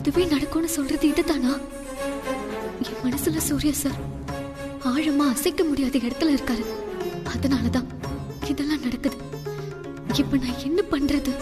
அதுவே நடக்கும்னு சொல்றது இதுதானா? என் மனசுல சூர்யா சார் ஆழமா அசைக்க முடியாத இடத்துல இருக்காரு. அதனாலதான் இதெல்லாம் நடக்குது. இப்ப நான் என்ன பண்றது?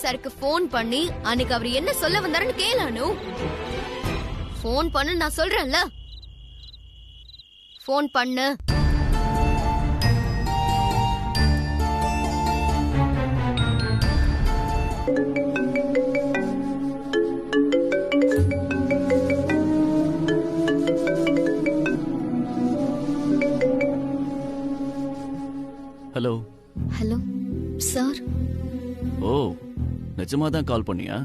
சாருக்கு போன் பண்ணி அன்னைக்கு அவர் என்ன சொல்ல வந்தாருன்னு கேளானு. போன் பண்ணு நான் சொல்றேன்ல. போன் பண்ணு. ஹலோ. Hello sir. ஓ, நிஜமாதான் கால் பண்ணியா?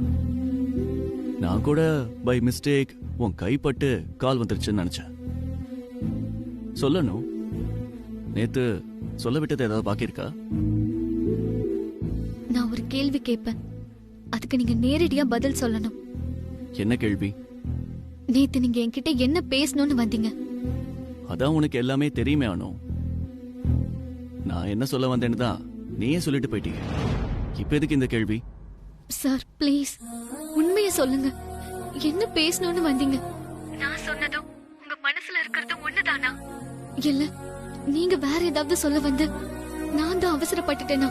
நான் கூட பை மிஸ்டேக் உன் கைப்பட்டு கால் வந்துருச்சுன்னு நினைச்சேன். சொல்லணும். நேத்து சொல்ல விட்டது ஏதாவது பாக்கி இருக்கா? நான் ஒரு கேள்வி கேட்பேன், அதுக்கு நீங்க நேரடியா பதில் சொல்லணும். என்ன கேள்வி? நேத்து நீங்க என்கிட்ட என்ன பேசணும்னு வந்தீங்க? அதான் உனக்கு எல்லாமே தெரியுமே. ஆனோ நான் என்ன சொல்ல வந்தேன்னு தான் நீயே சொல்லிட்டு போயிட்டீங்க. இப்ப எதுக்கு இந்த கேள்வி? சார் ப்ளீஸ் உண்மையை சொல்லுங்க. என்ன பேசணும்னு வந்தீங்க? நான் சொன்னதும் உங்க மனசுல இருக்கிறது ஒண்ணுதானா? இல்ல நீங்க வேற ஏதாவது சொல்ல வந்து நான் தான் அவசரப்பட்டுட்டேனா?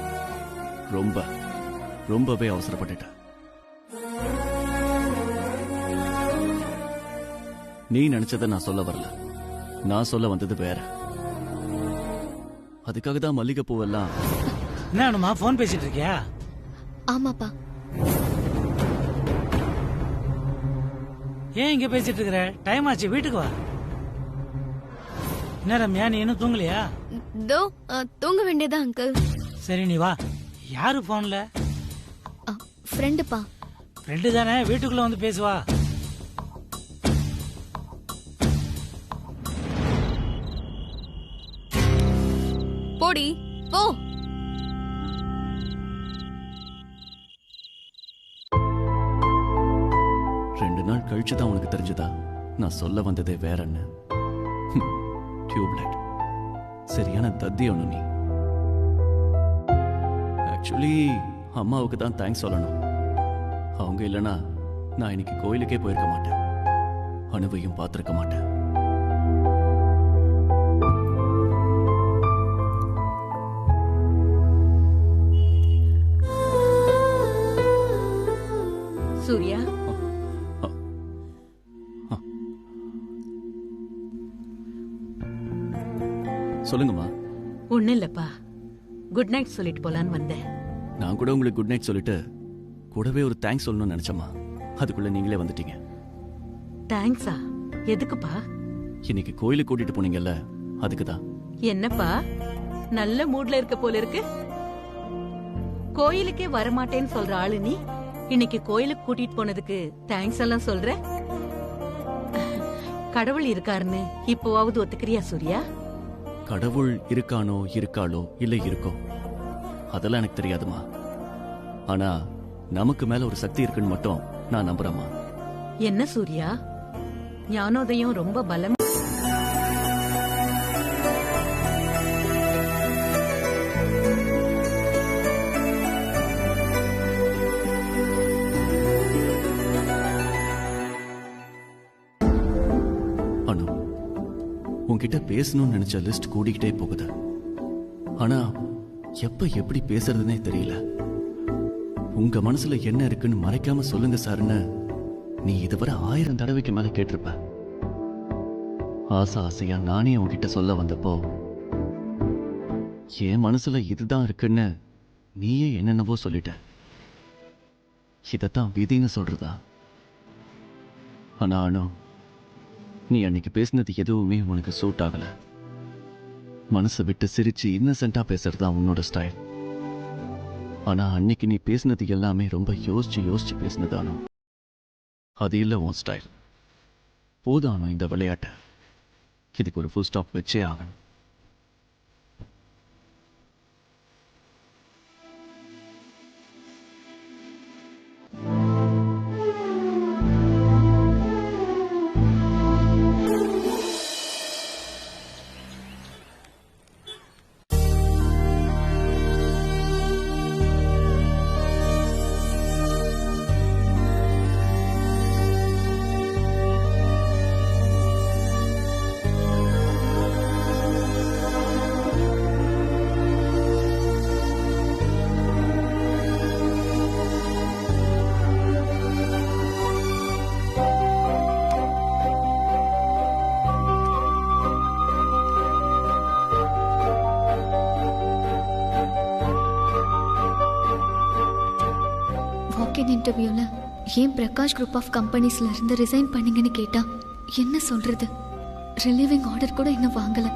ரொம்பவே அவசரப்பட்டுட்டேன். நீ நினைச்சத நான் சொல்ல வரல. நான் சொல்ல வந்தது வேற. அதுக்காக தான் மல்லிகை பூவெல்லாம். என்ன போன் பேசிட்டு இருக்கியா? ஆமாப்பா. ஏன் இங்க பேசிட்டு இருக்கிற? டைம் ஆச்சு, வீட்டுக்கு வா. என்ன ரம்யா, நீ இன்னும் தூங்கலையா? தோ தூங்க வேண்டியதா அங்கிள். சரி நீ வா. யாரு போன்ல? ஃப்ரெண்டுப்பா. ஃப்ரெண்டு தானே, வீட்டுக்குள்ள வந்து பேசுவா. போடி போ. ரெண்டு நாள் கழிச்சு தான் உனக்கு தெரிஞ்சதா நான் சொல்ல வந்ததே வேறன்னு? டியூப்லைட் சரியான தத்தி ஒண்ணு நீ. ஆக்சுவலி அம்மாவுக்கு தான் தேங்க்ஸ் சொல்லணும். அவங்க இல்லைன்னா நான் இன்னைக்கு கோயிலுக்கே போயிருக்க மாட்டேன், அனுவையும் பார்த்திருக்க மாட்டேன். சூர்யா, சொல்லுங்கம்மா. ஒண்ணு இல்லப்பா, குட் நைட் சொல்லிட்டு போலான்னு வந்தேன். நான் கூட உங்களுக்கு குட் நைட் சொல்லிட்டு கூடவே ஒரு தேங்க்ஸ் சொல்லணும்னு நினைச்சம்மா. அதுக்குள்ள நீங்களே வந்துட்டீங்க. தேங்க்ஸா? எதுக்குப்பா? இன்னைக்கு கோயிலுக்கு கூட்டிட்டு போனீங்கல்ல, அதுக்குதான். என்னப்பா நல்ல மூட்ல இருக்க போல இருக்கு. கோயிலுக்கே வரமாட்டேன்னு சொல்ற ஆளு நீ இன்னைக்கு கோயிலுக்கு கூட்டிட்டு போனதுக்கு தேங்க்ஸ் எல்லாம் சொல்ற? கடவுள் இருக்காருன்னு இப்போவாவது ஒத்துக்கிறியா சூர்யா? கடவுள் இருக்கானோ இருக்காளோ இல்ல இருக்கோ அதெல்லாம் எனக்கு தெரியாதுமா. ஆனா நமக்கு மேல ஒரு சக்தி இருக்குன்னு மட்டும் நான் நம்புறேம்மா. என்ன சூர்யா, ஞானோதயம் ரொம்ப பலம். அனு, உன்கிட்ட பேசணும்னு நினைச்ச லிஸ்ட் கூடிக்கிட்டே போகுது. ஆனா எப்ப எப்படி பேசுறதுனே தெரியல. உங்க மனசுல என்ன இருக்குன்னு மறைக்காம சொல்லுங்க சார்னு நீ இதுவரை 1000 தடவைக்கு மேல கேட்டிருப்ப. ஆசை ஆசையா நானே உன்கிட்ட சொல்ல வந்தப்போ என் மனசுல இதுதான் இருக்குன்னு நீயே என்னென்னவோ சொல்லிட்ட. இதத்தான் விதின்னு சொல்றதா? ஆனா அனு, நீ அன்னைக்கு பேசினது எதுவுமே உனக்கு சூட் ஆகல. மனசை விட்டு சிரிச்சு இன்னசென்ட்டா பேசுறதா உன்னோட ஸ்டைல். ஆனா அன்னைக்கு நீ பேசினது எல்லாமே ரொம்ப யோசிச்சு யோசிச்சு பேசினதானோ, அது இல்ல உன் ஸ்டைல். போதானோ இந்த விளையாட்டை, இதுக்கு ஒரு ஃபுல் ஸ்டாப் வச்சே ஆகணும். இன்டர்வியூல ஏன் பிரகாஷ் குரூப் ஆஃப் கம்பெனிஸ்ல இருந்து ரிசைன் பண்ணீங்கன்னு கேட்டா என்ன சொல்றது? ரிலீவிங் ஆர்டர் கூட இன்னும் வாங்கல.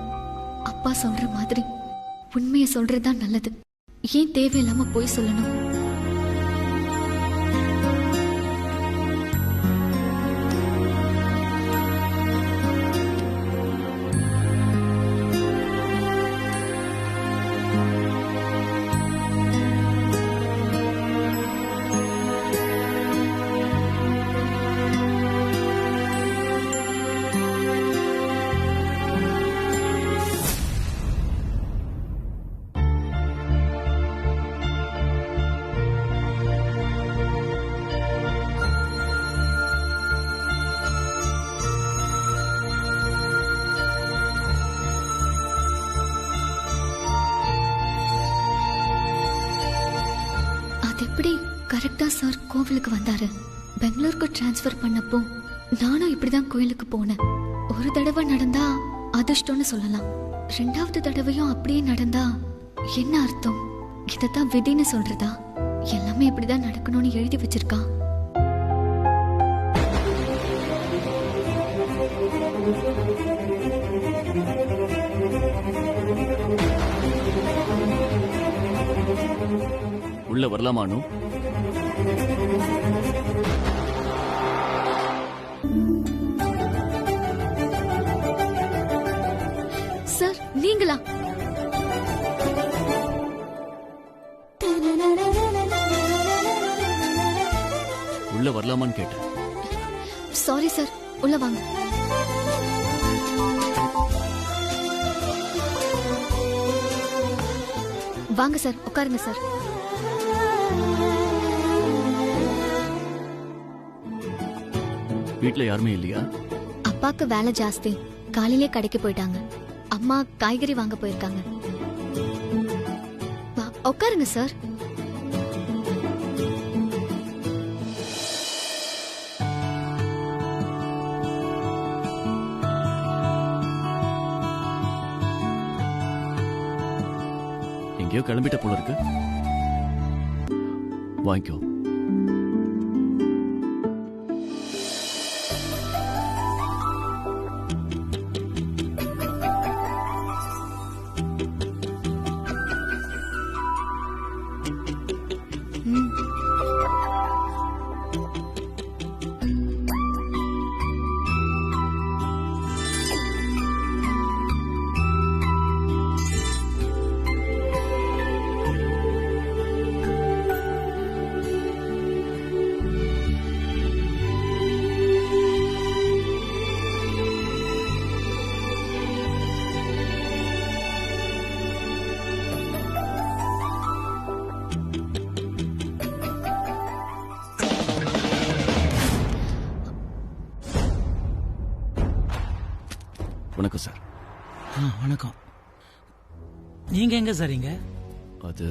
அப்பா சொல்ற மாதிரி உண்மையை சொல்றதுதான் நல்லது. ஏன் தேவையில்லாம போய் சொல்லணும்? எப்படி கரெக்டா சார் கோவிலுக்கு வந்தாரு? பெங்களூருக்கு டிரான்ஸ்ஃபர் பண்ணப்போ நானும் இப்படிதான் கோயிலுக்கு போனேன். ஒரு தடவை நடந்தா அதிர்ஷ்டம்னு சொல்லலாம், ரெண்டாவது தடவையும் அப்படியே நடந்தா என்ன அர்த்தம்? இதத்தான் விதின்னு சொல்றதா? எல்லாமே இப்படிதான் நடக்கணும்னு எழுதி வச்சிருக்கா. உள்ள வரலாமா அனு? சார் நீங்களா? உள்ள வரலாமான்னு கேட்டேன். சாரி சார், உள்ள வாங்க. வாங்க சார், உட்காருங்க சார். வீட்ல யாருமே இல்லையா? அப்பாக்கு வேலை ஜாஸ்தி, காலையிலே கடைக்கு போயிட்டாங்க. அம்மா காய்கறி வாங்க போயிருக்காங்க. உட்காருங்க சார். எங்கேயோ கிளம்பிட்ட போல இருக்கு. வாங்கிக்கோ. வணக்கம் சார். வணக்கம். நீங்க எங்க சார்? இங்க அது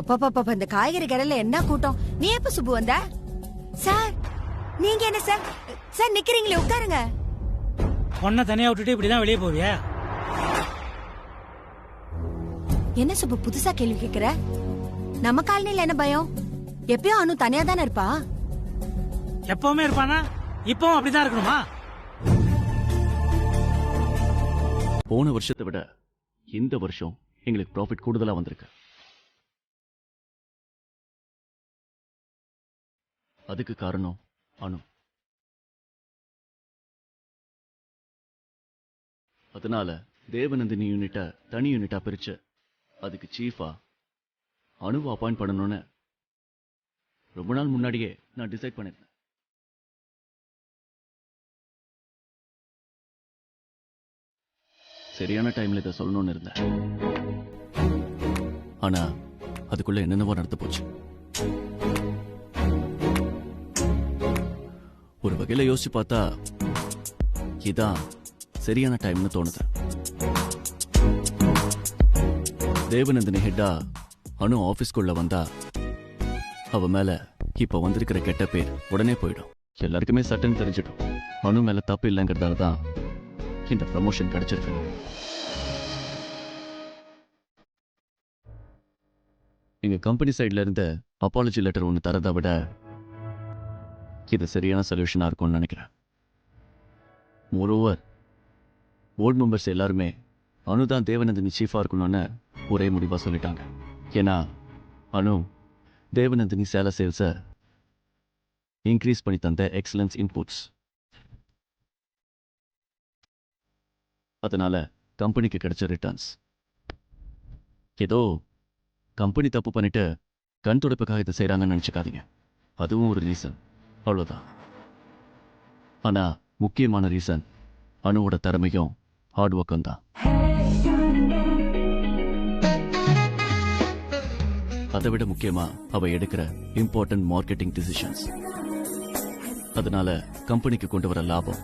அப்பா இந்த காய்கறி கடையில என்ன கூட்டம். நீ எப்ப சுப்பு வந்த? சார் நீங்க என்ன சார் சார் நிக்கிறீங்களே, உட்காருங்க. பொண்ணை தனியா விட்டுட்டு இப்படிதான் வெளியே போவியா? என்ன சுப்பு புதுசா கேள்வி கேக்குற? நம்ம காலனில என்ன பயம்? எப்பயும் அனு தனியா தானே இருப்பா. எப்பவுமே இருப்பானா? இப்பவும் அப்படிதான் இருக்கணுமா? போன வருஷத்தை விட இந்த வருஷம் எங்களுக்கு ப்ராஃபிட் கூடுதலா வந்திருக்கு. அதுக்கு காரணம் அனு. அதனால தேவநந்தினி யூனிட்டை தனி யூனிட்டா பிரிச்சு அதுக்கு சீஃபா அனுவை அப்பாயிண்ட் பண்ணணும்னு ரொம்ப நாள் முன்னாடியே நான் டிசைட் பண்ணிருந்தேன். சரியான டைம்ல இதை சொல்லணும்னு இருந்தேன். ஆனா அதுக்குள்ள என்னென்னவோ நடந்து போச்சு. ஒரு வகையில யோசிச்சு பார்த்தா இதான் சரியான டைம்னு தோணுது. தேவநந்தினி ஹெட்டா அனு ஆபீஸ்க்குள்ள வந்தா அவ மேல இப்ப வந்திருக்கிற கெட்ட பேர் உடனே போயிடும். எல்லாருக்குமே சட்டன் தெரிஞ்சிடும். அனு மேல தப்பு இல்லைங்கிறதால தான் இந்த ப்ரமோஷன் கிடைச்சிருக்கு. எங்க கம்பெனி சைட்ல இருந்து அப்பாலஜி லெட்டர் ஒன்று தரதை விட இது சரியான சொல்யூஷனா இருக்கும்னு நினைக்கிறேன். மோரோவர் போர்டு மெம்பர்ஸ் எல்லாருமே அனுதான் தேவநந்தினி சீஃபா இருக்கணும்னு ஒரே முடிவா சொல்லிட்டாங்க. ஏன்னா அனு தேவநந்தினி சேல சேல்ஸை இன்க்ரீஸ் பண்ணி தந்த எக்ஸலன்ஸ் இன்புட்ஸ். அதனால கம்பெனிக்கு கிடைச்ச ரிட்டர்ன்ஸ் ஏதோ கம்பெனி தப்பு பண்ணிட்டு கண் துடைப்புக்காக இதை செய்யறாங்கன்னு நினைச்சுக்காதீங்க. அதுவும் ஒரு ரீசன், அவ்வளோதான். ஆனா முக்கியமான ரீசன் அனுவோட திறமையும் ஹார்ட் ஒர்க்கும் தான். அதை விட முக்கியமா அவ எடுக்கிற இம்பார்ட்டன்ட் மார்க்கெட்டிங் டிசிஷன்ஸ். அதனால கம்பெனிக்கு கொண்டு வர லாபம்.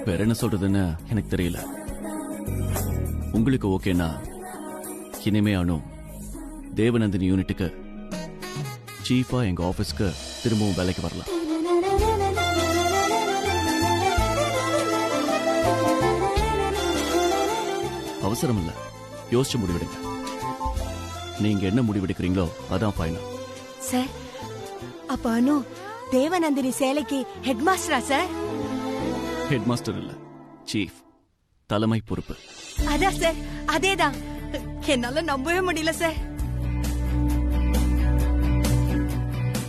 வேற என்ன சொல்றதுன்னு எனக்கு தெரியல. உங்களுக்கு ஓகேனா இனிமே அனு தேவநந்தினி யூனிட்டுக்கு சீஃபா எங்க ஆபீஸ்க்கு திரும்பவும் வேலைக்கு வரலாம். அவசரம் இல்ல, யோசிச்சு முடிவெடுங்க. நீங்க என்ன முடிவெடுக்கிறீங்களோ அதான் ஃபைனல். சார் அப்ப அனு தேவநந்தினி சேலைக்கு ஹெட் மாஸ்டரா சார்? ஹெட் மாஸ்டர் இல்ல, சீஃப், தலைமை பொறுப்பு. அதான் சார், அதேதான். என்னால நம்பவே முடியல சார்.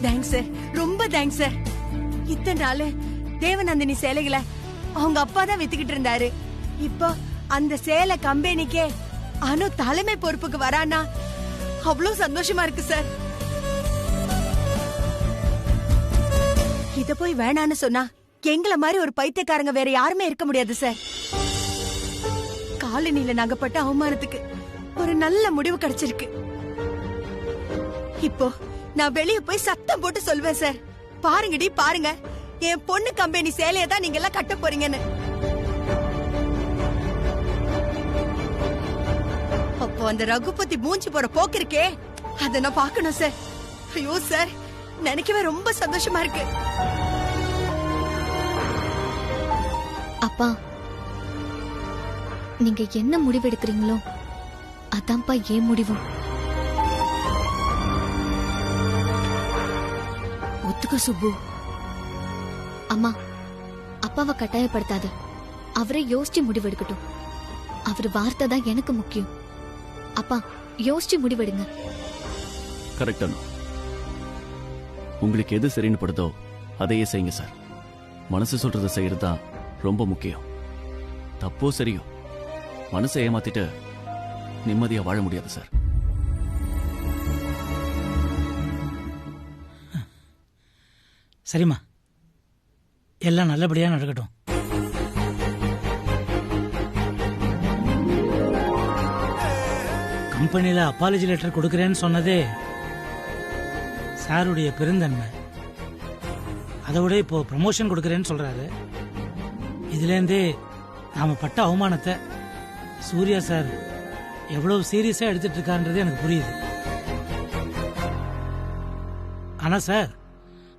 தேங்க்ஸ் சார், ரொம்ப தேங்க்ஸ் சார். இத்தனை நாள் தேவநந்தினி சேலைகளை அவங்க அப்பா தான் வித்துக்கிட்டு இருந்தாரு. இப்போ அந்த சேலை கம்பெனிக்கே அனு தலைமை பொறுப்புக்கு வரானா அவ்வளவு சந்தோஷமா இருக்கு சார். இத போய் வேணான்னு சொன்னா எங்கள மாதிரி ஒரு பைத்தியக்காரங்க வேற யாருமே இருக்க முடியாது சார். காலனில நாங்கப்பட்ட அவமானத்துக்கு ஒரு நல்ல முடிவு கிடைச்சிருக்கு. இப்போ நான் வெளிய போய் சத்தம் போட்டு சொல்வேன் சார், பாருங்கடி பாருங்க, என் பொண்ணு கம்பெனி சேலையை தான் நீங்க எல்லாம் கட்ட போறீங்கன்னு. அப்போ அந்த ரகுபதி மூஞ்சி போற போக்கு இருக்கே, அத நான் பாக்கணும் சார். ஐயோ சார், நினைக்கவே ரொம்ப சந்தோஷமா இருக்கு. அப்பா, நீங்க என்ன முடிவு எடுக்கிறீங்களோ அதான்ப்பா ஏன் முடிவும். ஒத்துக்க சுப்பு. அம்மா, அப்பாவை கட்டாயப்படுத்தாத. அவரே யோசிச்சு முடிவெடுக்கட்டும். அவர் வார்த்தை தான் எனக்கு முக்கியம். அப்பா, யோசிச்சு முடிவெடுங்க. கரெக்டா? உங்களுக்கு எது சரின்னு படுதோ அதையே செய்யுங்க சார். மனசு சொல்றதை செய்யறது தான் ரொம்ப முக்கியம். தப்போ சரியோ, மனசை ஏமாத்திட்டு நிம்மதியா வாழ முடியாது சார். சரிம்மா, எல்லாம் நல்லபடியா நடக்கட்டும். கம்பெனியில அப்பாலஜி லெட்டர் கொடுக்கறேன்னு சொன்னதே சாருடைய பெருந்தன்மை. அதை விட இப்போ ப்ரமோஷன் கொடுக்கறேன்னு சொல்றாரு. இதுலேருந்தே நாம பட்ட அவமானத்தை சூர்யா சார் எவ்வளவு சீரியஸா எடுத்துட்டு இருக்கான்றது எனக்கு புரியுது. ஆனா சார்,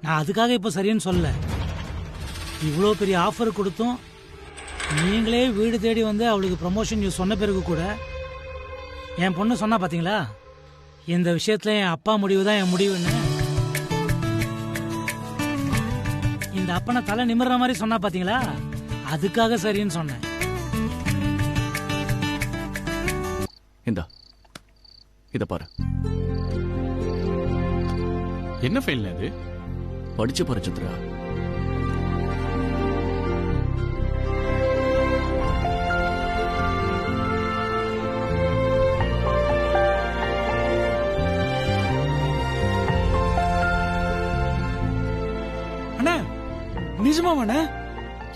நான் அதுக்காக இப்போ சரின்னு சொல்ல. இவ்வளோ பெரிய ஆஃபர் கொடுத்தும் நீங்களே வீடு தேடி வந்து அவளுக்கு ப்ரமோஷன் நியூஸ் சொன்ன பிறகு கூட என் பொண்ணு சொன்னா பாத்தீங்களா, இந்த விஷயத்துல என் அப்பா முடிவு தான் என் முடிவுன்னு. இந்த அப்பனை தலை நிமிர்ற மாதிரி சொன்னா பாத்தீங்களா, அதுக்காக சரின்னு சொன்னேன். இந்தா, இத பாரு. என்ன ஃபைல் அது? படிச்சு பாரு சித்ரா. அண்ணா, நிஜமாவாண்ணா?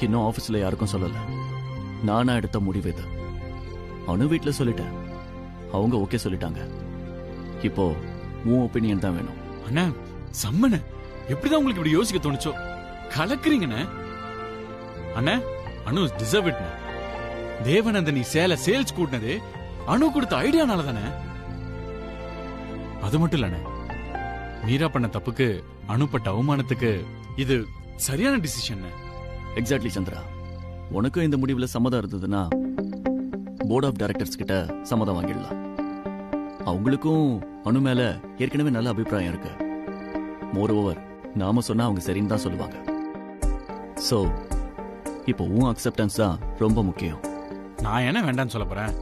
இன்னும் ஆபீஸ்ல யாருக்கும் சொல்லல. நானா எடுத்த முடிவு இது. அனு வீட்டுல சொல்லிட்டேன், அவங்க ஓகே சொல்லிட்டாங்க. இப்போ உன் ஒப்பீனியன் தான் வேணும். அண்ணா செம்மண்ண, எப்படிதான் உங்களுக்கு இப்படி யோசிக்க தோணுச்சோ? கலக்குறீங்கண்ணே. அண்ணா, அனு டிசர்வ் இட். தேவநந்தினி சேலை சேல்ஸ் கூட்டினது அனு கொடுத்த ஐடியானால தானே. அது மட்டும் இல்லண்ணே, மீரா பண்ண தப்புக்கு அனுப்பட்ட அவமானத்துக்கு இது சரியான டிசிஷன். எக்ஸாக்ட்லி சந்திரா. உனக்கும் இந்த முடிவுல சம்மதம் இருந்ததுன்னா போர்ட் ஆஃப் டைரக்டர்ஸ் கிட்ட சம்மதம் வாங்கிடலாம். அவங்களுக்கும் அனு மேல ஏற்கனவே நல்ல அபிப்பிராயம் இருக்கு. மோர் ஓவர், நாம சொன்னா அவங்க சரின்னு தான் சொல்லுவாங்க. சோ இப்போ உன் அக்செப்டன்ஸ் தான் ரொம்ப முக்கியம். நான் என்ன வேண்டாம்னு சொல்ல போறேன்?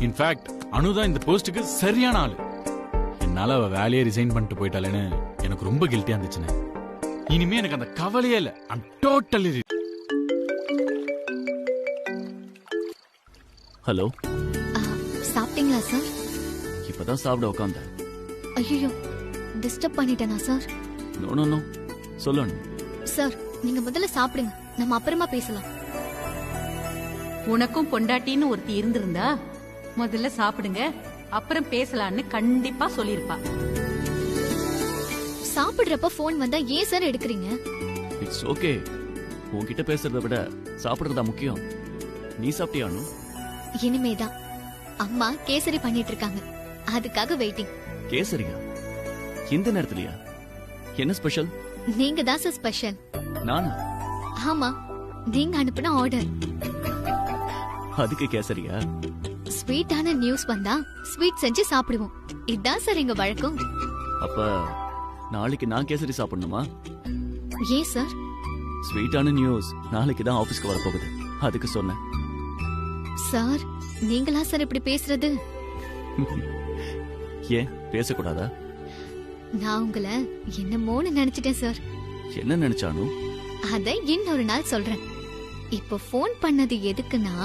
இன்ஃபேக்ட் அனுதான் இந்த போஸ்டுக்கு சரியான ஆளு. என்னால அவ வேலையை ரிசைன் பண்ணிட்டு போயிட்டாலேன்னு எனக்கு ரொம்ப கில்ட்டியா இருந்துச்சுன்னு. இனிமே எனக்கு அந்த கவலையே இல்ல. I'm totally. ஹலோ, சாப்பிட்டீங்களா சார்? இப்பதான் சாப்பிட உட்காந்தேன். ஐயோ, டிஸ்டர்ப் பண்ணிட்டேனா சார்? நோ நோ நோ, சொல்லணும். சார், நீங்க முதல்ல சாப்பிடுங்க, நம்ம அப்புறமா பேசலாம். உனக்கும் பொண்டாட்டின்னு ஒருத்தி இருந்திருந்தா முதல்ல சாப்பிடுங்க, அப்புறம் பேசலான்னு கண்டிப்பா சொல்லிருப்பா. சாப்பிடுறப்ப போன் வந்தா ஏன் சார் எடுக்கிறீங்க? It's okay. உன்கிட்ட பேசுறத விட சாப்பிடுறதா முக்கியம். நீ சாப்பிட்டியா அனு? இனிமேதான். அம்மா கேசரி பண்ணிட்டு இருக்காங்க, அதுக்காக வெயிட்டிங். கேசரியா? இந்த நேரத்துலயா? என்ன ஸ்பெஷல்? நீங்க தான் சார் ஸ்பெஷல். நானா? ஆமா, நீங்க அனுப்புன ஆர்டர். அதுக்கு கேசரியா? ஸ்வீட்டான நியூஸ் வந்தா ஸ்வீட் செஞ்சு சாப்பிடுவோம். இதான் சார் எங்க வழக்கம். அப்ப நாளைக்கு நான் கேசரி சாப்பிடணுமா? ஏன் சார்? ஸ்வீட்டான நியூஸ் நாளைக்கு தான் ஆபீஸ்க்கு வரப்போகுது, அதுக்கு சொன்னேன். சார், நீங்களா சார் இப்படி பேசுறது? ஏன் பேசக்கூடாதா? நான் உங்களை என்னமோன்னு நினைச்சிட்டேன் சார். என்ன நினைச்சானு? அத இன்னொரு நாள் சொல்றேன். இப்போ ஃபோன் பண்ணது எதுக்குன்னா,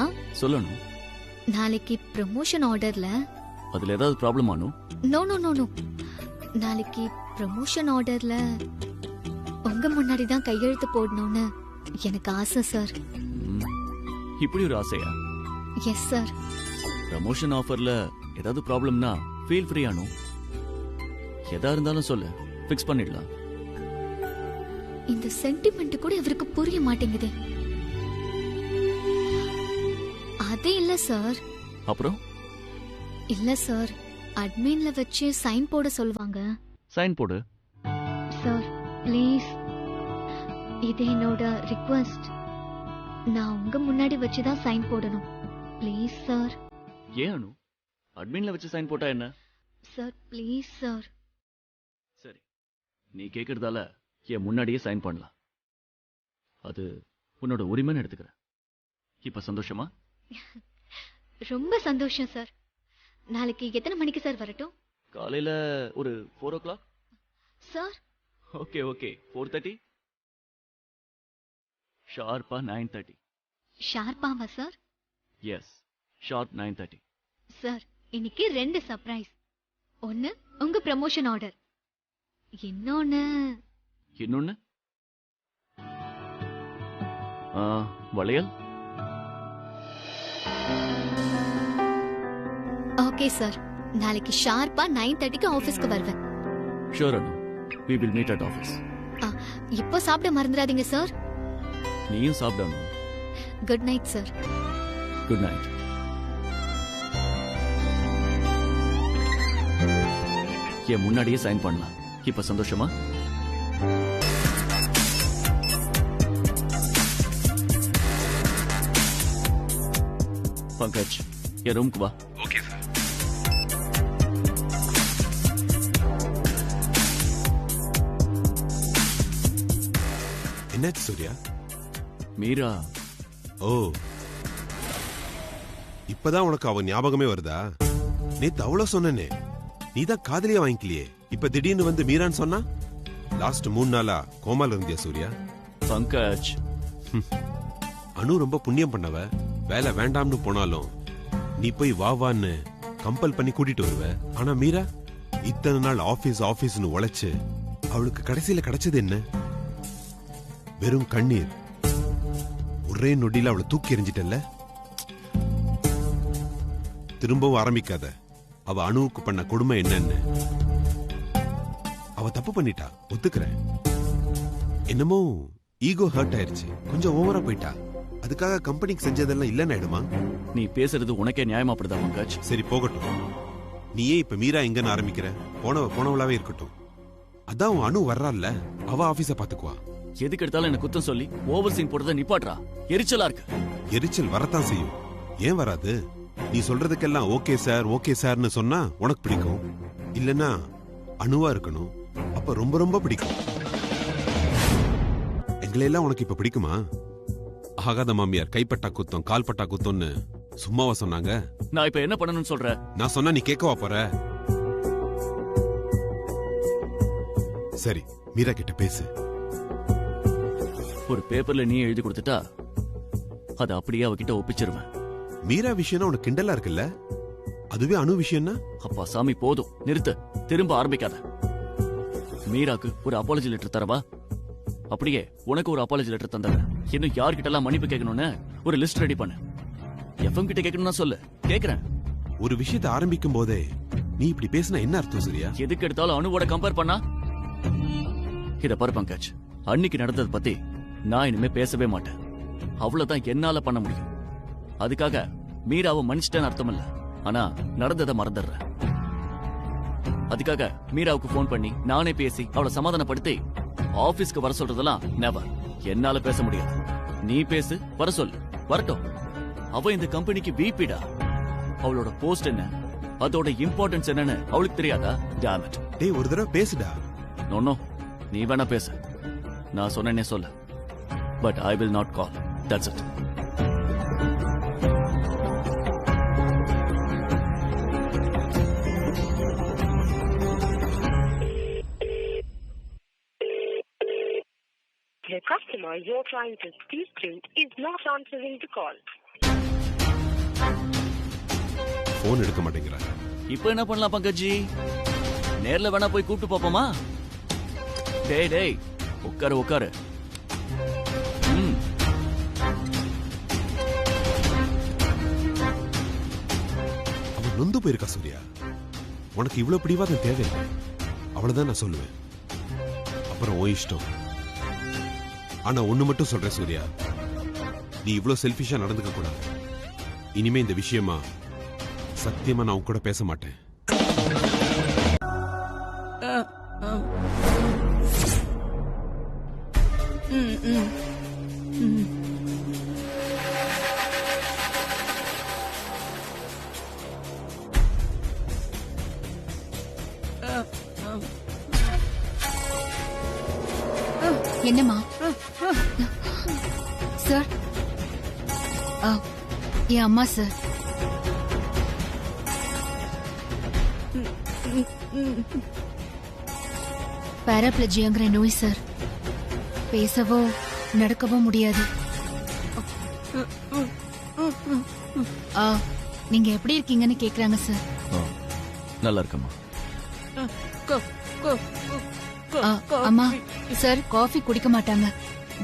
சொல்லணும். நாளைக்கு ப்ரமோஷன் ஆர்டர்ல அதுல ஏதாவது ப்ராப்ளம் ஆனு? நோ நோ நோ நோ, நாளைக்கு ப்ரமோஷன் ஆர்டர்ல உங்க முன்னாடி தான் கையெழுத்து போடணும்னு எனக்கு ஆசை சார். இப்படி ஒரு ஆசையா? Yes sir. ப்ரமோஷன் ஆஃபர்ல ஏதாவது ப்ராப்ளம்னா ஃபீல் ஃப்ரீ ஆனு. எதா இருந்தாலும் சொல்லு, ஃபிக்ஸ் பண்ணிடலாம். இந்த சென்டிமெண்ட் கூட இவருக்கு புரிய மாட்டேங்குது. அது இல்ல சார். அப்புறம்? இல்ல சார், அட்மின்ல வச்சு சைன் போட சொல்லுவாங்க. சைன் போடு. சார் ப்ளீஸ், இது என்னோட ரிக்வெஸ்ட். நான் உங்க முன்னாடி வச்சுதான் சைன் போடணும். Please sir. ஏன் அனு? அட்மின்ல வச்சு சைன் போட்டா என்ன? Sir please sir. சரி, நீ கேக்குறதால என் முன்னாடியே சைன் பண்ணலாம். அது உன்னோட உரிமைன்னு எடுத்துக்கிறேன். இப்ப சந்தோஷமா? ரொம்ப சந்தோஷம் சார். நாளைக்கு எத்தனை மணிக்கு சார் வரட்டும்? காலையில ஒரு 4 o'clock. Sir okay okay, 4:30. ஷார்ப்பா 9:30. ஷார்ப்பாவா சார்? Yes, sharp 9:30. சார் இன்னைக்கு 2 சர்ப்ரைஸ். ஒன்னு உங்க ப்ரமோஷன் ஆர்டர், இன்னொன்னு வளையல். ஓகே சார், நாளைக்கு ஷார்ப்பா 9:30க்கு ஆபீஸ்க்கு வருவேன். Sure Anu, we will meet at office. இப்போ சாப்பிட மறந்துடாதீங்க சார். நீயும் சாப்பிடணும். Good night sir. Good night. என் முன்னாடியே சைன் பண்ணலாம். இப்ப சந்தோஷமா? பங்கஜ், என் ரூமுக்கு வா. Okay sir. என்னாச்சு சூர்யா? மீரா. ஓ, இப்பதான் உனக்கு அவ ஞாபகமே வருதா? நேத்து அவ்வளவு சொன்னனே, நீதான் காதலியா வாங்கிக்கலையே, இப்ப திடீர்னு வந்து மீரான்னு சொன்னா? லாஸ்ட் 3 நாளா கோமால இருந்தியா சூர்யா? பங்கஜ், அனு ரொம்ப புண்ணியம் பண்ணவ. வேலை வேண்டாம்னு போனாலும் நீ போய் வா வான்னு கம்பல் பண்ணி கூட்டிட்டு வருவ. ஆனா மீரா இத்தனை நாள் ஆபீஸ் ஆபீஸ்னு உழைச்சு அவளுக்கு கடைசியில கிடைச்சது என்ன? வெறும் கண்ணீர். ஒரே நொடியில அவளை தூக்கி எறிஞ்சிட்டல்ல. திரும்பவும் ஆரம்பிக்காத. அவ அணுவுக்கு பண்ண கொடுமை என்னன்னு. அவ தப்பு பண்ணிட்டா, ஒத்துக்கிறேன். என்னமோ ஈகோ ஹர்ட் ஆயிருச்சு, கொஞ்சம் ஓவரா போயிட்டா. அதுக்காக கம்பெனிக்கு செஞ்சதெல்லாம் இல்லன்னு ஆயிடுமா? நீ பேசுறது உனக்கே நியாயமாப்படுதா பங்கஜ்? சரி போகட்டும். நீ ஏன் இப்ப மீரா எங்கன்னு ஆரம்பிக்கிற? போனவளாவே இருக்கட்டும். அதான் உன் அணு வர்றால, அவ ஆபீஸ பாத்துக்குவா. எதுக்கு எடுத்தாலும் என்ன குத்தம் சொல்லி ஓவர் சீன் போடுறத நிப்பாட்றா. எரிச்சலா இருக்கு. எரிச்சல் வரத்தான் செய்யும், ஏன் வராது? நீ சொல்றதுக்கெல்லாம் ஓகே சார்னு சொன்னா உனக்கு பிடிக்கும். இல்லனா அணுவா இருக்கணும், அப்ப ரொம்ப ரொம்ப பிடிக்கும். எங்களையெல்லாம் உனக்கு இப்ப பிடிக்குமா? ஆகாத மாமியார் கைப்பட்டா குத்தம் கால்பட்டா குத்தம்னு சும்மாவா சொன்னாங்க? நான் இப்ப என்ன பண்ணணும்னு சொல்ற? நான் சொன்னா நீ கேட்கவா போற? சரி, மீரா கிட்ட பேசு. ஒரு பேப்பர்ல நீ எழுதி கொடுத்துட்டா அது அப்படியே அவகிட்ட ஒப்பிச்சிருவேன். மீரா விஷயம்னா உனக்கு கிண்டலா இருக்குல்ல? அதுவே அணு விஷயம்னா? அப்பா சாமி போதும், நிறுத்து. திரும்ப ஆரம்பிக்காத. மீராக்கு ஒரு அப்பாலஜி லெட்டர் தரவா? அப்படியே உனக்கு ஒரு அப்பாலஜி லெட்டர் தந்தேன். இன்னும் யார்கிட்ட எல்லாம் மன்னிப்பு கேட்கணும்னு ஒரு லிஸ்ட் ரெடி பண்ணு. எஃப்எம் கிட்ட கேட்கணும்னா சொல்லு, கேக்குறேன். ஒரு விஷயத்தை ஆரம்பிக்கும் போதே நீ இப்படி பேசினா என்ன அர்த்தம் சரியா? எதுக்கு எடுத்தாலும் அணுவோட கம்பேர் பண்ணா? இத பாரு பங்கஜ், அன்னைக்கு நடந்தது பத்தி நான் இனிமே பேசவே மாட்டேன். அவ்வளவுதான் என்னால பண்ண முடியும். அதுக்காக மீராவை மன்னிச்சிட்டேன்னு அர்த்தம் இல்ல, ஆனா நடந்ததை மறந்துடுறேன். அதுக்காக மீராவுக்கு போன் பண்ணி நானே பேசி அவளை சமாதானப்படுத்தி ஆபீஸ்க்கு வர சொல்றதெல்லாம் நெவர். என்னால பேச முடியாது. நீ பேசு, வர சொல்லு, வரட்டும். அவ இந்த கம்பெனிக்கு விபிடா. அவளோட போஸ்ட் என்ன, அதோட இம்பார்ட்டன்ஸ் என்னன்னு அவளுக்கு தெரியாதா? Dam it. டேய், ஒரு தடவை பேசுடா. நோ, நீ வேணா பேசு. நான் சொன்னேனே சொல்லு. But I will not call. That's it. customer you're trying to speak to is not answering the call. Phone எடுக்க மாட்டேங்கிறா. இப்போ என்ன பண்ணலாம் பங்கஜி? நேர்ல வேணா போய் கூப்பிட்டு பாப்போமா? டேய் டேய் உட்காரு உட்காரு. அவன் நொந்து போயிருக்கா சூர்யா. உனக்கு இவ்வளவு பிடிவாதம் தேவையில்லை. அவ்வளவுதான் நான் சொல்லுவேன். அப்புறம் ஓ இஷ்டம். ஆனா ஒண்ணு மட்டும் சொல்றேன் சூர்யா, நீ இவ்வளவு செல்ஃபிஷா நடந்துக்க கூடாது. இனிமே இந்த விஷயமா சத்தியமா நான் உன் கூட பேச மாட்டேன். என்னம்மா? சார், என் அம்மா சார். பாராப்ளஜியாங்கிற நோய் சார். பேசவோ நடக்கவோ முடியாது. நீங்க எப்படி இருக்கீங்கன்னு கேக்குறாங்க சார். நல்லா இருக்கம்மா. அம்மா சார் காஃபி குடிக்க மாட்டாங்க,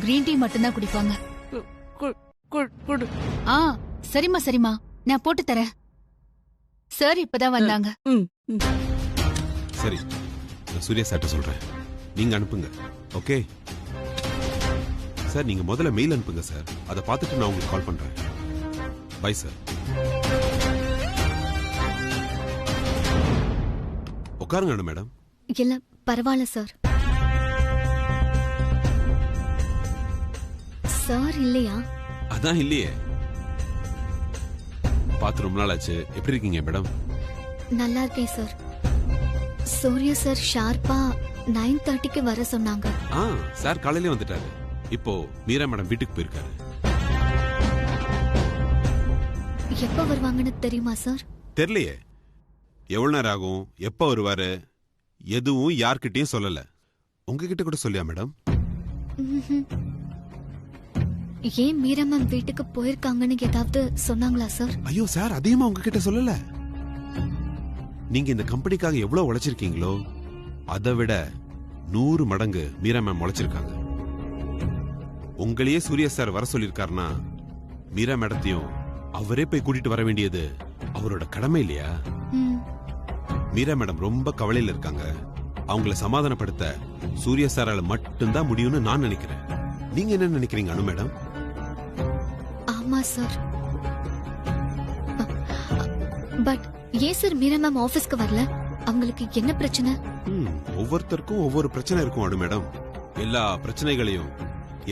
கிரீன் டீ மட்டும்தான் குடிப்பாங்க. சரிம்மா சரிம்மா, நான் போட்டு தரேன். சார் இப்பதான் வந்தாங்க. சரி, நான் சூர்யா சார்ட்ட சொல்றேன், நீங்க அனுப்புங்க. ஓகே சார், நீங்க முதல்ல மெயில் அனுப்புங்க சார். அதை பார்த்துட்டு நான் உங்களுக்கு கால் பண்றேன். Bye sir. உட்காருங்க மேடம். இல்ல பரவாயில்ல சார். சார் இல்லையா? அதான் இல்லையே. பார்த்து ரொம்ப நாள் ஆச்சு. எப்படி இருக்கீங்க மேடம்? நல்லா இருக்கேன் சார். சூர்யா சார் ஷார்ப்பா 9:30க்கு வர சொன்னாங்க. சார் காலையிலே வந்துட்டாரு. இப்போ மீரா மேடம் வீட்டுக்கு போயிருக்காரு. எப்ப வருவாங்கன்னு தெரியுமா சார்? தெரியலையே. எவ்வளவு நேரம் ஆகும், எப்ப வருவாரு, எதுவும் யார்கிட்டயும் சொல்லல. உங்ககிட்ட கூட சொல்லியா மேடம்? ஏன் மீரா மேம் வீட்டுக்கு போயிருக்காங்கன்னு ஏதாவது சொன்னாங்களா சார்? ஐயோ சார், அதிகமா உங்ககிட்ட சொல்லல. நீங்க இந்த கம்பெனிக்காக எவ்வளவு உழைச்சிருக்கீங்களோ அதை விட 100 மடங்கு மீரா மேம் உழைச்சிருக்காங்க. உங்களையே சூர்யா சார் வர சொல்லிருக்காருன்னா மீரா மேடத்தையும் அவரே போய் கூட்டிட்டு வர வேண்டியது அவரோட கடமை இல்லையா? மீரா மேடம் ரொம்ப கவலையில இருக்காங்க. அவங்கள சமாதானப்படுத்த சூர்யா சாரால மட்டும்தான் முடியும்னு நான் நினைக்கிறேன். நீங்க என்ன நினைக்கிறீங்க அனு மேடம்? ஆமா சார். பட் ஏன் சார் மீரா மேம் ஆபீஸ்க்கு வரல? அவங்களுக்கு என்ன பிரச்சனை? ஒவ்வொருத்தருக்கும் ஒவ்வொரு பிரச்சனை இருக்கும் அனு மேடம். எல்லா பிரச்சனைகளையும்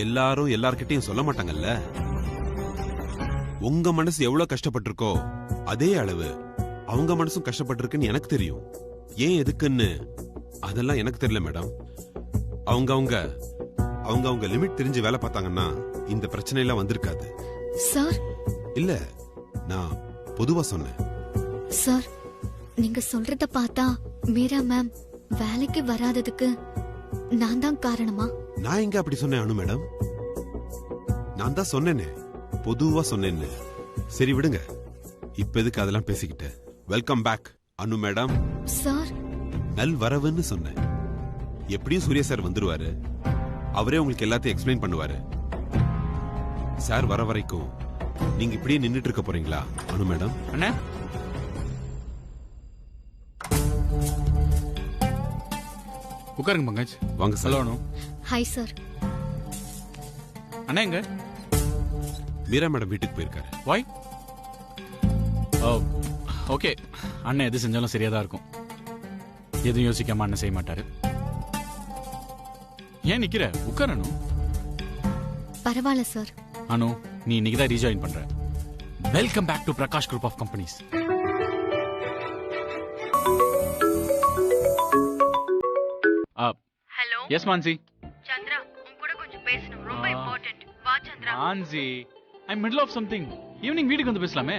எல்லாரும் எல்லார்கிட்டையும் சொல்ல மாட்டாங்கல்ல. உங்க மனசு எவ்வளவு கஷ்டப்பட்டிருக்கோ அதே அளவு அவங்க மனசும் கஷ்டப்பட்டிருக்குன்னு எனக்கு தெரியும். ஏன் எதுக்குன்னு அதெல்லாம் எனக்கு தெரியல மேடம். அவங்க லிமிட் தெரிஞ்சு வேலை பார்த்தாங்கன்னா இந்த பிரச்சனை எல்லாம் வந்திருக்காது சார். இல்ல, நான் பொதுவா சொன்னேன் சார். நீங்க சொல்றத பார்த்தா மீரா மேம் வேலைக்கு வராததுக்கு நான் தான் காரணமா? நான் எங்க அப்படி சொன்னேன் அனு மேடம்? நான் தான் சொன்னேனே, பொதுவா சொன்னேன்னு. சரி விடுங்க, இப்ப எதுக்கு அதெல்லாம் பேசிக்கிட்டு. வெல்கம் பேக் அனு மேடம். சார், நல் வரவுன்னு சொன்னேன். எப்படியும் சூர்யா சார் வந்துருவாரு. அவரே உங்களுக்கு எல்லாத்தையும் எக்ஸ்பிளைன் பண்ணுவாரு. சார் வர வரைக்கும் நீங்க இப்படியே நின்னுட்டு இருக்க போறீங்களா அனு மேடம்? அண்ணா உட்காருங்க பங்கஜ். வாங்க சார். ஹலோ. Hi sir. அண்ணா எங்க? மீரா மேடம் வீட்டுக்கு போயிருக்காரு. வாய்? ஓகே, அண்ணன் எது செஞ்சாலும் சரியா தான் இருக்கும். எதுவும் யோசிக்காம அண்ணன் செய்ய மாட்டாரு. ஏன் நிக்கிற? உட்காரணும். பரவாயில்ல சார். அனு, நீ இன்னைக்கு தான் ரீஜாயின் பண்ற. Welcome back to Prakash group of companies. Hello. Yes Mansi. Chandra, உன் கூட கொஞ்சம் பேசணும். ரொம்ப இம்பார்ட்டன்ட். வா Chandra. Mansi, I am middle of something. Evening வீட்டுக்கு வந்து பேசலாமே.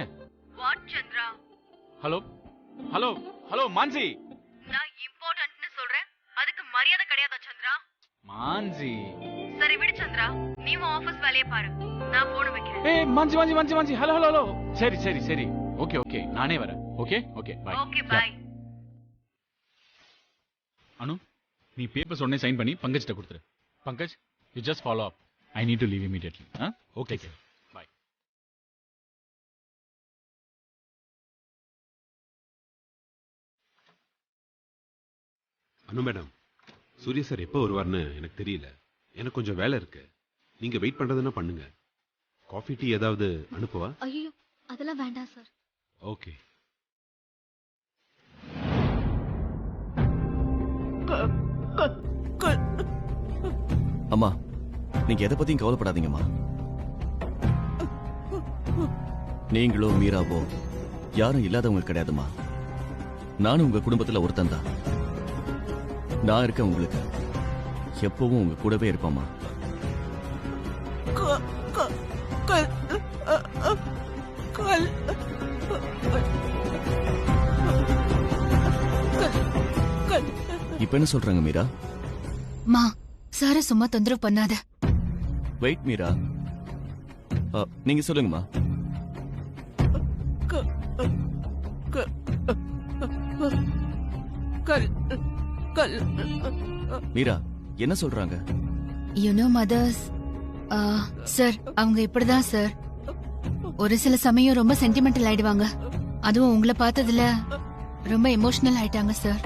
What Chandra? Hello hello hello Mansi. நான் இம்பார்ட்டன்ட்னு சொல்றேன், அதுக்கு மரியாதை கிடையாதா சந்திரா? மான்சி. சரி விடு சந்திரா, நீ உன் ஆபீஸ் வேலையை பாரு, நான் போன் வைக்கிறேன். ஏய் மஞ்சி மஞ்சி மஞ்சி மஞ்சி, ஹலோ ஹலோ ஹலோ. சரி சரி சரி, ஓகே ஓகே, நானே வரேன். Okay okay, bye. Okay bye. Anu, நீ பேப்பர்ஸ் உடனே சைன் பண்ணி பங்கஜ்கிட்ட கொடுத்துரு. Pankaj, you just follow up. I need to leave immediately. Okay sir, bye. Anu madam, Surya sir எப்போ வருவார்னு எனக்கு தெரியல. எனக்கு கொஞ்சம் வேலை இருக்கு. நீங்க வெயிட் பண்றதுன்னா பண்ணுங்க. காஃபி டீ ஏதாவது அனுப்புவா? ஐயோ அதெல்லாம் வேண்டாம் சார். ஓகே. அம்மா, நீங்க எதை பத்தியும் கவலைப்படாதீங்கம்மா. நீங்களோ மீராவோ யாரும் இல்லாதவங்க கிடையாதுமா. நானும் உங்க குடும்பத்துல ஒருத்தன் தான். நான் இருக்கேன் உங்களுக்கு. எப்பவும் உங்க கூடவே இருப்பேம்மா. இப்ப என்ன சொல்றாங்க மீரா? மா, சார சும்மா தொந்தரவு பண்ணாத. வெயிட் மீரா, நீங்க சொல்லுங்கம்மா. மீரா, என்ன சொல்றாங்க? மதர்ஸ் சார், அவங்க இப்படிதான் சார். ஒரு சில சமயம் ரொம்ப சென்டிமெண்டல் ஆயிடுவாங்க. அதுவும் உங்களை பார்த்ததுல ரொம்ப எமோஷனல் ஆயிட்டாங்க சார்.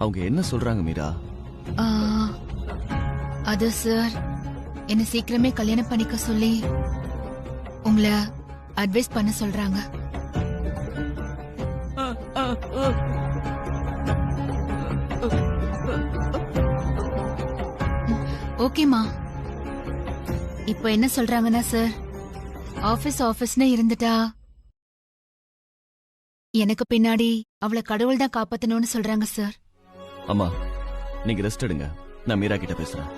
அவங்க என்ன சொல்றாங்க மீரா? அது சார், என்ன சீக்கிரமே கல்யாணம் பண்ணிக்க சொல்லி உங்களை அட்வைஸ் பண்ண சொல்றாங்க. ஓகேமா. இப்போ என்ன சொல்றாங்கன்னா சார், ஆபீஸ்னு இருந்துட்டா எனக்கு பின்னாடி அவளை கடவுள் தான் காப்பாத்தணும்னு சொல்றாங்க சார். அம்மா, நீங்க ரெஸ்ட் எடுங்க. நான் மீரா கிட்ட பேசுறேன்.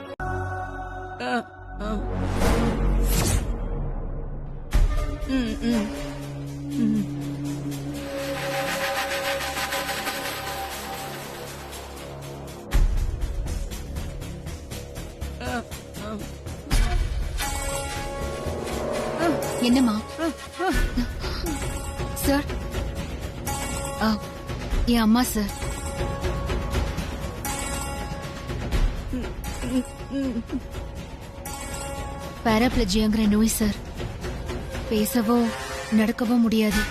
என்னம்மா? சார், என் அம்மா சார். பாராப்ளஜியாங்கிற நோய் சார். பேசவோ நடக்கவோ முடியாது.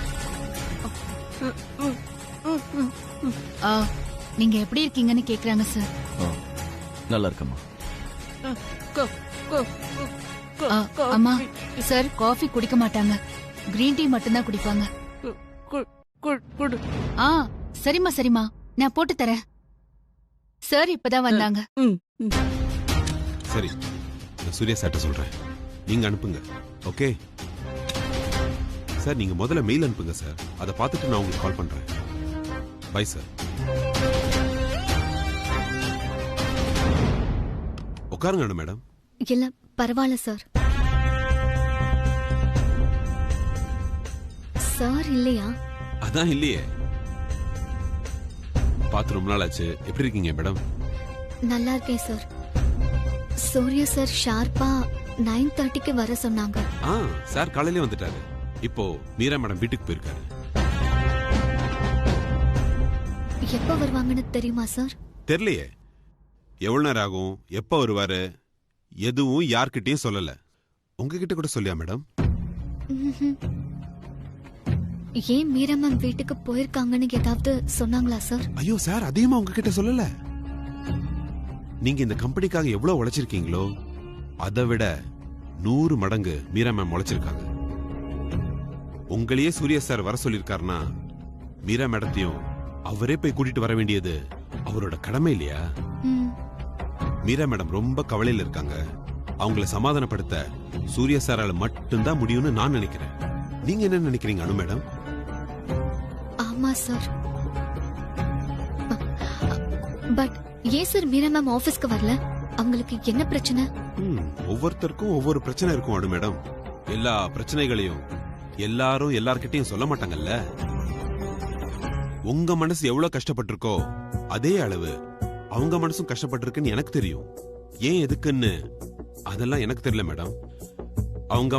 நீங்க எப்படி இருக்கீங்கன்னு கேக்குறாங்க சார். நல்லா இருக்கம்மா. அம்மா, சார் காஃபி குடிக்க மாட்டாங்க. கிரீன் டீ மட்டும்தான் குடிப்பாங்க. சரிம்மா சரிம்மா, நான் போட்டு தரேன். சார் இப்பதான் வந்தாங்க. சரி, நான் சூர்யா சார்ட்ட சொல்றேன். நீங்க அனுப்புங்க. ஓகே சார், நீங்க முதல்ல மெயில் அனுப்புங்க சார். அதை பார்த்துட்டு நான் உங்களுக்கு கால் பண்றேன். Bye sir. உட்காருங்க மேடம். இல்ல பரவாயில்ல சார். சார் இல்லையா? அதான் இல்லையே. பார்த்து ரொம்ப நாள் ஆச்சு. எப்படி இருக்கீங்க மேடம்? நல்லா இருக்கேன் சார். சூர்யா சார் ஷார்ப்பா 9:30க்கு வர சொன்னாங்க. சார் காலையிலே வந்துட்டாரு. இப்போ மீரா மேடம் வீட்டுக்கு போயிருக்காரு. எப்ப வருவாங்கன்னு தெரியுமா சார்? தெரியலையே. எவ்வளவு நேரம் ஆகும், எப்ப வருவாரு, எதுவும் யார்கிட்டயும் சொல்லல. உங்ககிட்ட கூட சொல்லியா மேடம்? ஏன் மீரா மேம் வீட்டுக்கு போயிருக்காங்கன்னு ஏதாவது சொன்னாங்களா சார்? ஐயோ சார், அதிகமா உங்ககிட்ட சொல்லல. நீங்க இந்த கம்பெனிக்காக எவ்வளவு உழைச்சிருக்கீங்களோ அதை விட 100 மடங்கு மீரா மேம் உழைச்சிருக்காங்க. உங்களையே சூர்யா சார் வர சொல்லிருக்காருன்னா மீரா மேடத்தையும் அவரே போய் கூட்டிட்டு வர வேண்டியது அவரோட கடமை இல்லையா? மீரா மேடம் ரொம்ப கவலையில இருக்காங்க. அவங்கள சமாதானப்படுத்த சூர்யா சாரால மட்டும்தான் முடியும்னு நான் நினைக்கிறேன். நீங்க என்ன நினைக்கிறீங்க அனு மேடம்? ஆமா சார். பட் ஏன் சார் மீரா மேம் ஆபீஸ்க்கு வரல? அவங்களுக்கு என்ன பிரச்சனை? ஒவ்வொருத்தருக்கும் ஒவ்வொரு பிரச்சனை இருக்கும் அனு மேடம். எல்லா பிரச்சனைகளையும் எல்லாரும் எல்லார்கிட்டையும் சொல்ல மாட்டாங்கல்ல. உங்க மனசு எவ்வளவு கஷ்டப்பட்டிருக்கோ அதே அளவு அவங்க மனசும் கஷ்டப்பட்டிருக்குன்னு எனக்கு தெரியும். ஏன் எதுக்குன்னு அதெல்லாம் எனக்கு தெரியல மேடம். அவங்க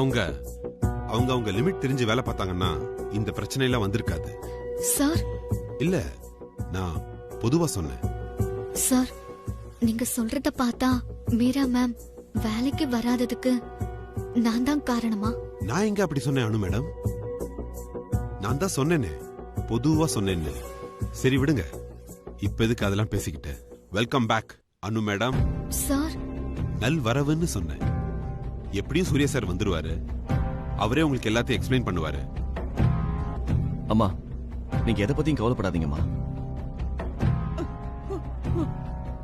அவங்க லிமிட் தெரிஞ்சு வேலை பார்த்தாங்கன்னா இந்த பிரச்சனை எல்லாம் வந்திருக்காது. சார் இல்ல, நான் பொதுவா சொன்னேன். சார், நீங்க சொல்றத பார்த்தா மீரா மேம் வேலைக்கு வராததுக்கு நான் தான் காரணமா? நான் எங்க அப்படி சொன்னேன் அனு மேடம்? நான் தான் சொன்னேனே, பொதுவா சொன்னேன்னு. சரி விடுங்க, இப்ப எதுக்கு அதெல்லாம் பேசிக்கிட்டு. வெல்கம் பேக் அனு மேடம். சார், நல் வரவுன்னு சொன்னேன். எப்படியும் சூர்யா சார் வந்துருவாரு. அவரே உங்களுக்கு எல்லாத்தையும் எக்ஸ்பிளைன் பண்ணுவாரு. அம்மா, நீங்க எதை பத்தியும் கவலைப்படாதீங்கம்மா.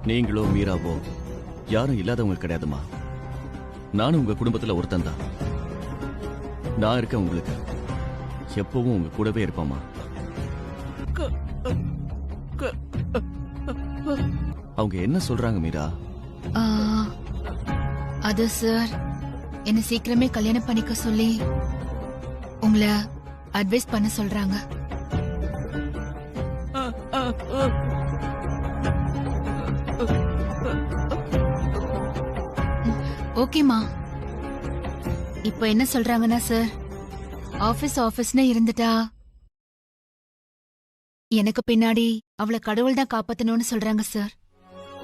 நீங்களோ மீராவோ யாரும் இல்லாதவங்க கிடையாதுமா. நானும் உங்க குடும்பத்துல ஒருத்தன் தான். நான் இருக்கேன் உங்களுக்கு. எப்பவும் உங்க கூடவே இருப்பேம்மா. அவங்க என்ன சொல்றாங்க மீரா? அது சார், என்ன சீக்கிரமே கல்யாணம் பண்ணிக்க சொல்லி உங்களை அட்வைஸ் பண்ண சொல்றாங்க. ஓகேமா. இப்போ என்ன சொல்றாங்கன்னா சார், ஆபீஸ்னு இருந்துட்டா எனக்கு பின்னாடி அவளை கடவுள் தான் காப்பாத்தணும்னு சொல்றாங்க சார்.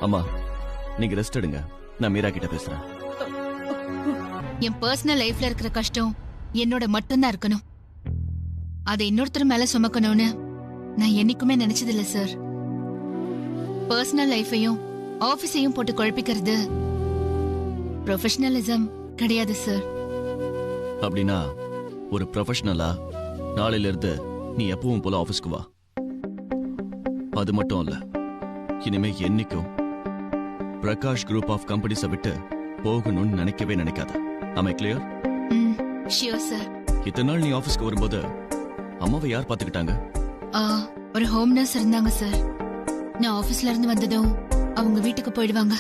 அம்மா, நீங்க ரெஸ்ட் எடுங்க. நான் மீரா கிட்ட பேசுறேன். என் பர்சனல் லைஃப்ல இருக்கிற கஷ்டம் என்னோட மட்டும்தான் இருக்கணும். அதை இன்னொருத்தர் மேல சுமக்கணும்னு நான் என்னைக்குமே நினைச்சதில்ல சார். பர்சனல் லைஃபையும் ஆபீஸையும் போட்டு குழப்பிக்கிறது ப்ரொஃபஷனலிசம் கிடையாது சார். அப்படின்னா ஒரு ப்ரொஃபஷனலா நாளையில இருந்து நீ எப்பவும் போல ஆபீஸ்க்கு வா. அது மட்டும் இல்ல, இனிமே என்னைக்கும் பிரகாஷ் குரூப் ஆஃப் கம்பெனிஸை விட்டு போகணும்னு நினைக்கவே நினைக்காத. Am I clear? Sure sir. இத்தனை நாள் நீ ஆபீஸ்க்கு வரும்போது அம்மாவை யார் பாத்துக்கிட்டாங்க? ஒரு ஹோம் நர்ஸ் இருந்தாங்க சார். நான் ஆபீஸ்ல இருந்து வந்ததும் அவங்க வீட்டுக்கு போயிடுவாங்க.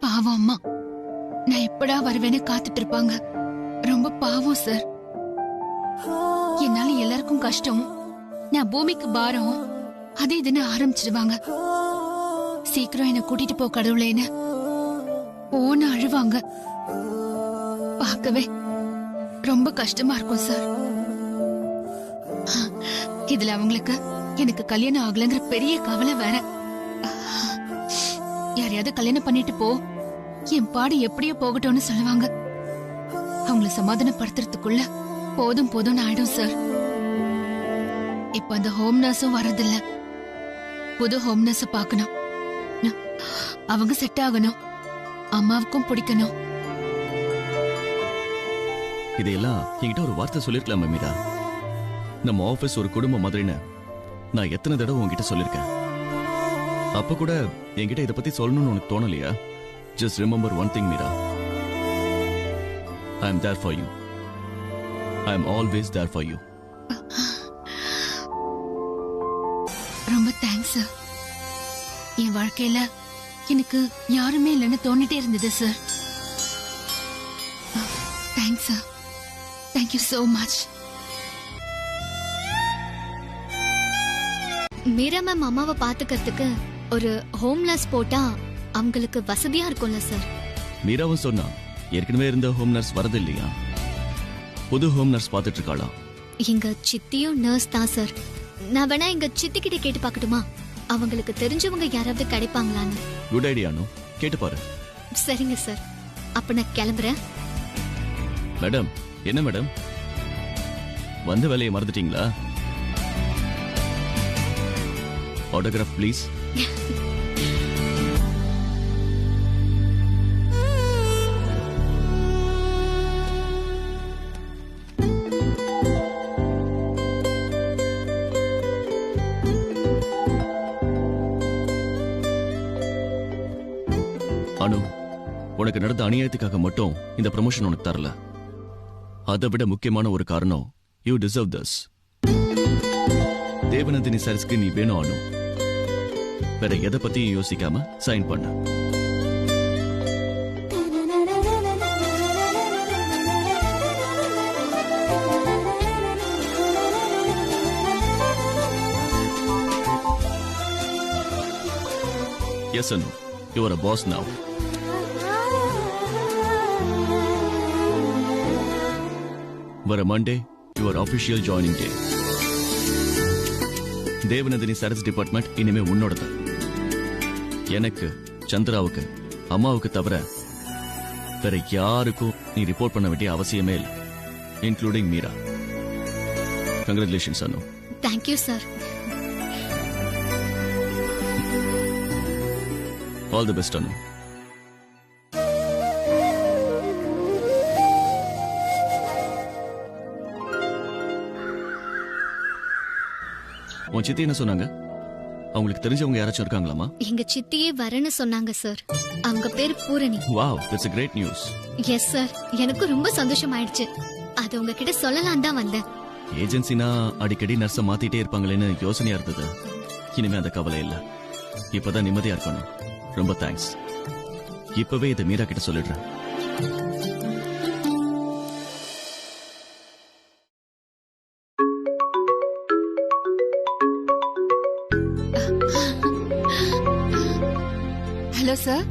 பாவம் அம்மா, நான் எப்படா வருவேன்னு காத்துட்டு இருப்பாங்க. ரொம்ப பாவம் சார். என்னால எல்லாருக்கும் கஷ்டம், நான் பூமிக்கு பாரம், அது இதுன்னு ஆரம்பிச்சிடுவாங்க. சீக்கிரம் என்ன கூட்டிட்டு போ கடவுளேன்னு போன அழுவாங்க. பார்க்கவே ரொம்ப கஷ்டமா இருக்கும் சார். இதுல அவங்களுக்கு எனக்கு கல்யாணம் ஆகலங்கிற பெரிய கவலை வேற. யாரையாவது கல்யாணம் பண்ணிட்டு போ, என் பாடு எப்படியோ போகட்டும்னு சொல்லுவாங்க. அவங்களை சமாதானப்படுத்துறதுக்குள்ள போதும் போதும்னு ஆயிடும் சார். இப்ப அந்த ஹோம் நர்ஸும் வரதில்ல. புது ஹோம் நர்ஸ பாக்கணும். அவங்க செட் ஆகணும், அம்மாவுக்கும் பிடிக்கணும். இதையெல்லாம் என்கிட்ட ஒரு வார்த்தை சொல்லிருக்கலாமே மீரா. நம்ம ஆபீஸ் ஒரு குடும்ப மாதிரின்னு நான் எத்தனை தடவை உங்ககிட்ட சொல்லிருக்கேன். அப்ப கூட என்கிட்ட இதை பத்தி சொல்லணும்னு உனக்கு தோணலையா? Just remember one thing Meera, I am there for you. I am always there for you. ரொம்ப தேங்க்ஸ் சார். என் வாழ்க்கையில எனக்கு யாருமே இல்லைன்னு தோணிட்டே இருந்தது சார். Thanks sir. Thank you so much. Meera ma'am அம்மாவை பாத்துக்கிறதுக்கு ஒரு ஹோம் நர்ஸ் போட்டா அவங்களுக்கு வசதியா இருக்கும்ல சார். மீராவும் சொன்னா ஏற்கனவே இருந்த ஹோம் நர்ஸ் வரது இல்லையா? புது ஹோம் நர்ஸ் பாத்துட்டு இருக்காளா? எங்க சித்தியும் நர்ஸ் தான் சார். நான் வேணா எங்க சித்தி கிட்ட கேட்டு பாக்கட்டுமா? அவங்களுக்கு தெரிஞ்சவங்க யாராவது கிடைப்பாங்களான்னு. குட் ஐடியானு, கேட்டு பாரு. சரிங்க சார், அப்ப நான் கிளம்புறேன். மேடம், என்ன மேடம் வந்த வேலையை மறந்துட்டீங்களா? Autograph please. அனு, உனக்கு நடந்த அநியாயத்துக்காக மட்டும் இந்த ப்ரமோஷன் உனக்கு தரல. அதை விட முக்கியமான ஒரு காரணம், யூ டிசர்வ் திஸ். தேவநந்தினி சார்ஸ்க்கு நீ வேணும் அனு. வேற எதை பத்தியும் யோசிக்காம சைன் பண்ண. S Anu, you are a pass now. வர Monday your official joining day. Devanandini Saras department இனிமே உன்னோடது. எனக்கு, சந்திராவுக்கு, அம்மாவுக்கு தவிர வேற யாருக்கும் நீ ரிப்போர்ட் பண்ண வேண்டிய அவசியமே இல்லை, including Meera. Congratulations Anu. Thank you sir. All the best Anu. உன் சித்தி என்ன சொன்னாங்க? அவங்களுக்கு தெரிஞ்சவங்க யாராச்சும் இருக்காங்களாமா? எங்க சித்தியே வரேன்னு சொன்னாங்க சார். அவங்க பேர் Poorani. Wow, that's a great news. Yes sir, எனக்கு ரொம்ப சந்தோஷம் ஆயிடுச்சு. அது உங்ககிட்ட சொல்லலாம் தான் வந்தேன். ஏஜென்சினா அடிக்கடி நர்ஸை மாத்திட்டே இருப்பாங்களேன்னு யோசனையா இருந்தது. இனிமே அந்த கவலை இல்ல. இப்பதான் நிம்மதியா இருக்கணும். ரொம்ப தேங்க்ஸ். இப்பவே இதை மீரா கிட்ட சொல்லிடுறேன். Hello sir.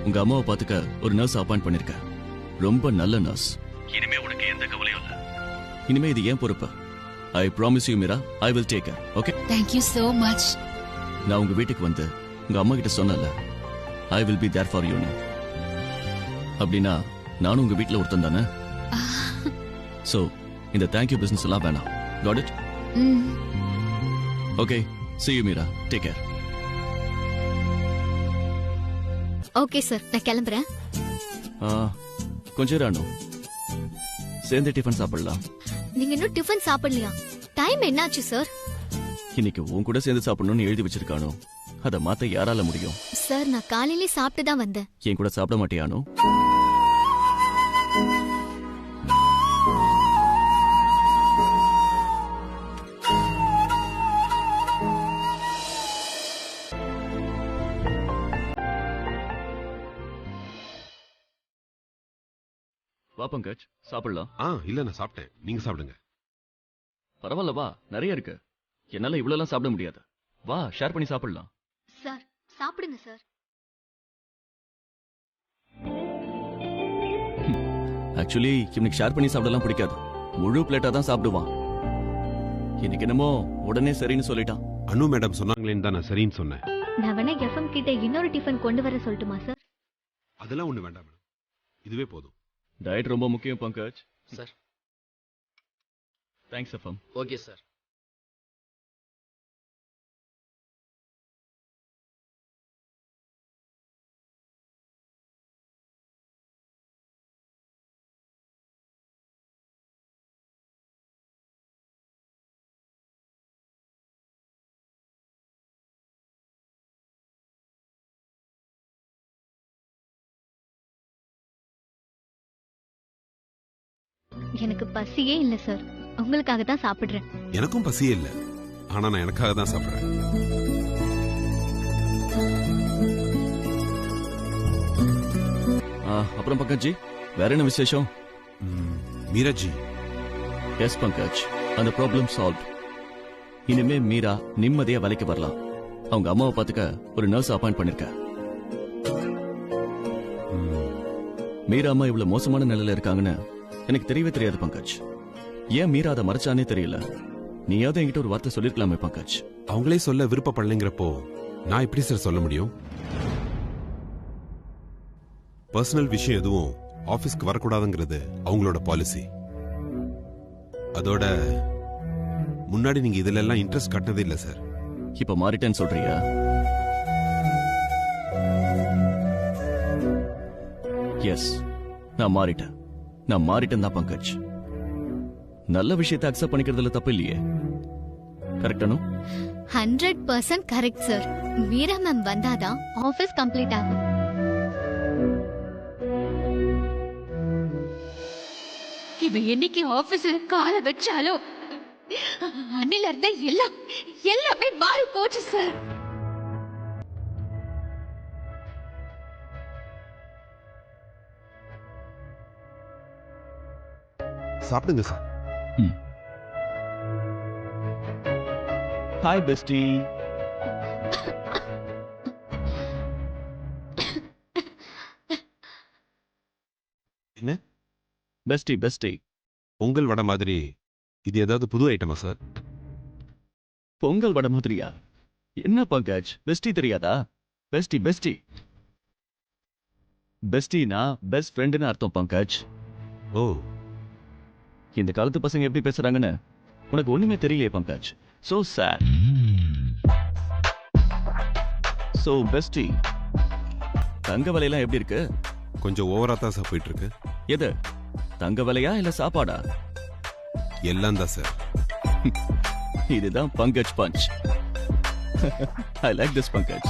உங்க அம்மாவை பாத்துக்க ஒரு நர்ஸ் அப்பாயிண்ட் பண்ணிருக்க. ரொம்ப நல்ல நர்ஸ். இனிமே உனக்கு எந்த கவலையும் இல்ல. இனிமே இது ஏன் பொறுப்பு. I promise you Meera, I will take care. Okay? Thank you so much. நான் உங்க வீட்டுக்கு வந்து உங்க அம்மா கிட்ட சொன்னல, I will be there for you. அப்படின்னா நானும் உங்க வீட்டுல ஒருத்தன் தானே. சோ இந்த தேங்க்யூ பிசினஸ் எல்லாம் வேணாம். Got it? Okay, see you Meera, take care. Okay sir, நான் கிளம்புறேன். கொஞ்சம் ராணு, சேர்ந்து டிஃபன் சாப்பிடலாம். நீங்க இன்னும் டிஃபன் சாப்பிடலையா? டைம் என்னாச்சு சார்? இன்னைக்கு உன் கூட சேர்ந்து சாப்பிடணும்னு எழுதி வச்சிருக்கானோ, அதை மாத்த யாரால முடியும்? சார், நான் காலையிலே சாப்பிட்டு தான் வந்தேன். என் கூட சாப்பிட மாட்டியானோ? வா பங்கஜ், சாப்பிடலாம். இல்ல நான் சாப்பிட்டேன், நீங்க சாப்பிடுங்க. பரவாயில்ல, வா, நிறைய இருக்கு. என்னால இவ்வளவு சாப்பிட முடியாது. வா, ஷேர் பண்ணி சாப்பிடலாம். சார், சாப்பிடுங்க சார். ஆக்சுவலி இவனுக்கு ஷேர் பண்ணி சாப்பிடலாம் பிடிக்காது. முழு பிளேட்டா தான் சாப்பிடுவான். இன்னைக்கு என்னமோ உடனே சரின்னு சொல்லிட்டான். அனு மேடம் சொன்னாங்களேன்னு தான் நான் சரின்னு சொன்னேன். நான் வேணா எஃப்எம் கிட்ட இன்னொரு டிஃபன் கொண்டு வர சொல்லட்டுமா சார்? அதெல்லாம் ஒண்ணு வேண்டாம் மேடம், இதுவே போதும். டயட் ரொம்ப முக்கியம் Pankaj. Sir. Thanks FM. Okay sir. எனக்கு பசியே இல்ல சார். உங்களுக்காக தான் சாப்பிடுறேன். எனக்கும் பசியே இல்ல, ஆனா நான் எனக்காக தான் சாப்பிடுறேன். அப்புறம் பங்கஜ், வேற என்ன விசேஷம்? மீராஜி. எஸ் பங்கஜ், அந்த ப்ராப்ளம் சால்வ். இனிமே மீரா நிம்மதியா வேலைக்கு வரலாம். அவங்க அம்மாவை பாத்துக்க ஒரு நர்ஸ் அப்பாயிண்ட் பண்ணிருக்க. மீரா அம்மா இவ்வளவு மோசமான நிலையில இருக்காங்கன்னு எனக்கு தெரியவே தெரியாது பங்கஜ். ஏன் மீரா அதை மறைச்சானே தெரியல. நீயாவது என்கிட்ட ஒரு வார்த்தை சொல்லிருக்கலாமே பங்கஜ். அவங்களே சொல்ல விருப்பப்படலைங்கிறப்போ நான் எப்படி சார் சொல்ல முடியும்? பர்சனல் விஷயம் எதுவும் ஆபீஸ்க்கு வரக்கூடாதுங்கிறது அவங்களோட பாலிசி. அதோட முன்னாடி நீங்க இதுல எல்லாம் இன்ட்ரெஸ்ட் காட்டினதே இல்ல சார். இப்ப மாறிட்டேன்னு சொல்றியா? எஸ், நான் மாறிட்டேன். நான் மாறிட்டேன் தான் பங்கஜ். நல்ல விஷயத்தை அக்செப்ட் பண்ணிக்கிறதுல தப்பு இல்லையே. கரெக்டானோ? 100% கரெக்ட் சார். மீரா மேம் வந்தாதான் ஆபீஸ் கம்ப்ளீட் ஆகும். இவன் என்னைக்கு ஆபீஸ்ல கால வச்சாலும் அன்னில இருந்த எல்லாமே மாறி போச்சு சார். சாப்பிடுங்க sir. Hi bestie. Bestie bestie. Pongal vada மாதிரி இது ஏதாவது புது ஐட்டமா சார்? பொங்கல் வடை மாதிரியா? என்ன பங்கஜ், பெஸ்டி தெரியாதா? Bestie bestie. பெஸ்டினா பெஸ்ட் ஃப்ரெண்டுன்னு அர்த்தம் பங்கஜ். ஓ, இந்த காலத்து பசங்க எப்படி பேசுறாங்கன்னு உனக்கு ஒண்ணுமே தெரியலையே Pankaj. So sad. So bestie, தங்க விலையெல்லாம் எப்படி இருக்கு? கொஞ்சம் ஓவரா தான் சார் போயிட்டு இருக்கு. எது, தங்க விலையா இல்ல சாப்பாடா? எல்லாம் தான் சார். இதுதான் Pankaj punch. I like this Pankaj.